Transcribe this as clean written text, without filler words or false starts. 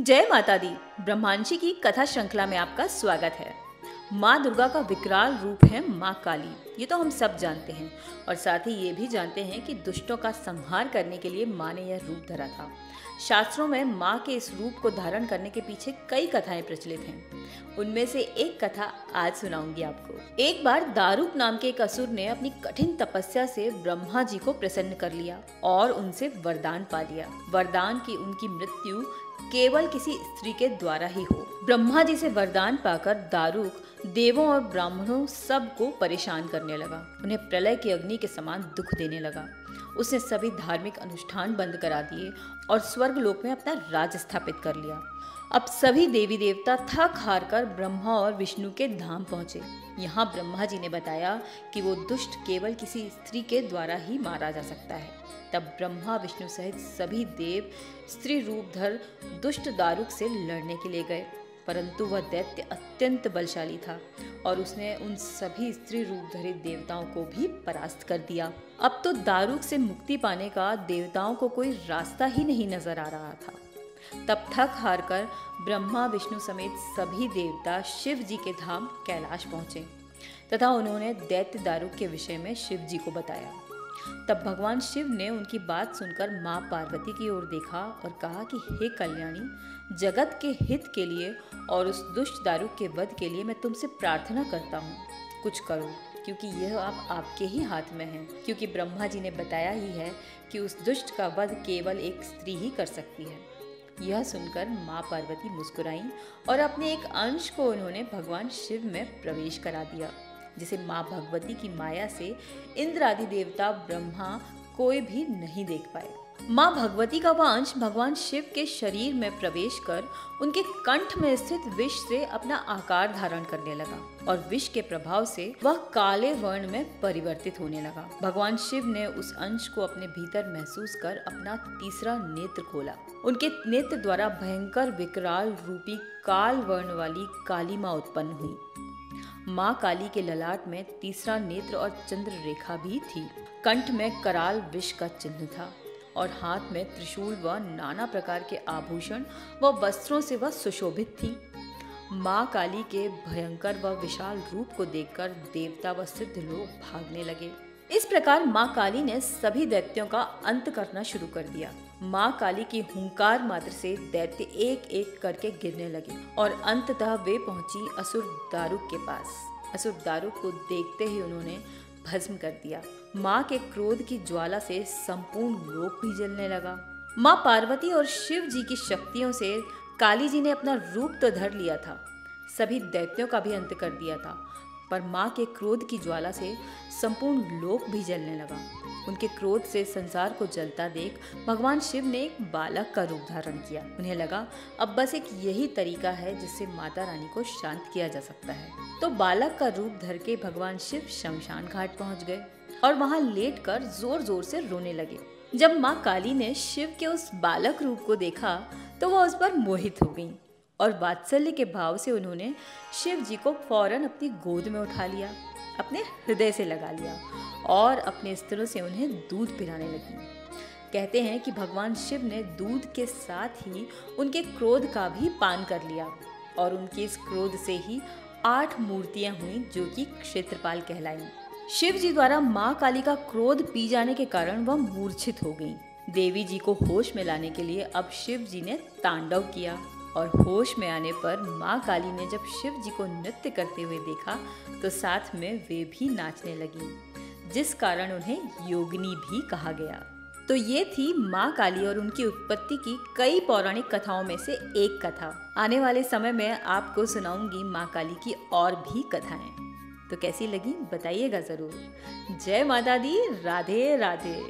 जय माता दी। ब्रह्मांशी की कथा श्रृंखला में आपका स्वागत है। माँ दुर्गा का विकराल रूप है माँ काली, ये तो हम सब जानते हैं और साथ ही ये भी जानते हैं कि दुष्टों का संहार करने के लिए माँ ने यह रूप धरा था। शास्त्रों में माँ के इस रूप को धारण करने के पीछे कई कथाएं प्रचलित हैं। उनमें से एक कथा आज सुनाऊंगी आपको। एक बार दारुक नाम के एक असुर ने अपनी कठिन तपस्या से ब्रह्मा जी को प्रसन्न कर लिया और उनसे वरदान पा लिया। वरदान की उनकी मृत्यु केवल किसी स्त्री के द्वारा ही हो। ब्रह्मा जी से वरदान पाकर दारुक देवों और ब्राह्मणों सबको परेशान करने लगा, उन्हें प्रलय की अग्नि के समान दुख देने लगा। उसने सभी धार्मिक अनुष्ठान बंद करा दिए और स्वर्ग लोक में अपना राज स्थापित कर लिया। अब सभी देवी देवता थक हार कर ब्रह्मा और विष्णु के धाम पहुंचे। यहाँ ब्रह्मा जी ने बताया कि वो दुष्ट केवल किसी स्त्री के द्वारा ही मारा जा सकता है। तब ब्रह्मा विष्णु सहित सभी देव स्त्री रूप धर दुष्ट दारुक से लड़ने के लिए गए, परंतु वह दैत्य अत्यंत बलशाली था और उसने उन सभी स्त्री रूप धरे देवताओं को भी परास्त कर दिया। अब तो दारुक से मुक्ति पाने का देवताओं को कोई रास्ता ही नहीं नजर आ रहा था। तब थक हार कर ब्रह्मा विष्णु समेत सभी देवता शिव जी के धाम कैलाश पहुंचे तथा उन्होंने दैत्य दारुक के विषय में शिव जी को बताया। तब भगवान शिव ने उनकी बात सुनकर माँ पार्वती की ओर देखा और कहा कि हे कल्याणी, जगत के हित के लिए और उस दुष्ट दारुक के वध के लिए मैं तुमसे प्रार्थना करता हूँ, कुछ करो, क्योंकि यह अब आपके ही हाथ में है। क्योंकि ब्रह्मा जी ने बताया ही है कि उस दुष्ट का वध केवल एक स्त्री ही कर सकती है। यह सुनकर माँ पार्वती मुस्कुराईं और अपने एक अंश को उन्होंने भगवान शिव में प्रवेश करा दिया, जिसे माँ भगवती की माया से इंद्र आदि देवता ब्रह्मा कोई भी नहीं देख पाए। माँ भगवती का वह अंश भगवान शिव के शरीर में प्रवेश कर उनके कंठ में स्थित विष से अपना आकार धारण करने लगा और विष के प्रभाव से वह काले वर्ण में परिवर्तित होने लगा। भगवान शिव ने उस अंश को अपने भीतर महसूस कर अपना तीसरा नेत्र खोला। उनके नेत्र द्वारा भयंकर विकराल रूपी काल वर्ण वाली काली माँ उत्पन्न हुई। माँ काली के ललाट में तीसरा नेत्र और चंद्र रेखा भी थी। कंठ में कराल विष का चिन्ह था और हाथ में त्रिशूल व नाना प्रकार के आभूषण व वस्त्रों से वह सुशोभित थी। माँ काली के भयंकर व विशाल रूप को देखकर देवता व सिद्ध लोग भागने लगे। इस प्रकार माँ काली ने सभी दैत्यों का अंत करना शुरू कर दिया। माँ काली की हुंकार मात्र से दैत्य एक एक करके गिरने लगे और अंततः वे पहुंची असुर दारुक के पास। असुर दारुक को देखते ही उन्होंने भस्म कर दिया। माँ के क्रोध की ज्वाला से संपूर्ण लोक भी जलने लगा। माँ पार्वती और शिव जी की शक्तियों से काली जी ने अपना रूप तो धर लिया था, सभी दैत्यों का भी अंत कर दिया था, पर माँ के क्रोध की ज्वाला से संपूर्ण लोक भी जलने लगा। उनके क्रोध से संसार को जलता देख भगवान शिव ने एक बालक का रूप धारण किया। उन्हें लगा अब बस एक यही तरीका है जिससे माता रानी को शांत किया जा सकता है। तो बालक का रूप धर के भगवान शिव शमशान घाट पहुंच गए और वहां लेटकर जोर जोर से रोने लगे। जब माँ काली ने शिव के उस बालक रूप को देखा तो वह उस पर मोहित हो गई और वात्सल्य के भाव से उन्होंने शिव जी को फौरन अपनी गोद में उठा लिया, अपने हृदय से लगा लिया और अपने स्तनों से उन्हें दूध पिलाने लगी। कहते हैं कि भगवान शिव ने दूध के साथ ही उनके क्रोध का भी पान कर लिया और उनके इस क्रोध से ही 8 मूर्तियां हुई जो कि क्षेत्रपाल कहलाई। शिव जी द्वारा माँ काली का क्रोध पी जाने के कारण वह मूर्छित हो गई। देवी जी को होश में लाने के लिए अब शिव जी ने तांडव किया और होश में आने पर माँ काली ने जब शिव जी को नृत्य करते हुए देखा तो साथ में वे भी नाचने लगी, जिस कारण उन्हें योगिनी भी कहा गया। तो ये थी माँ काली और उनकी उत्पत्ति की कई पौराणिक कथाओं में से एक कथा। आने वाले समय में आपको सुनाऊंगी माँ काली की और भी कथाएं। तो कैसी लगी बताइएगा जरूर। जय माता दी। राधे राधे।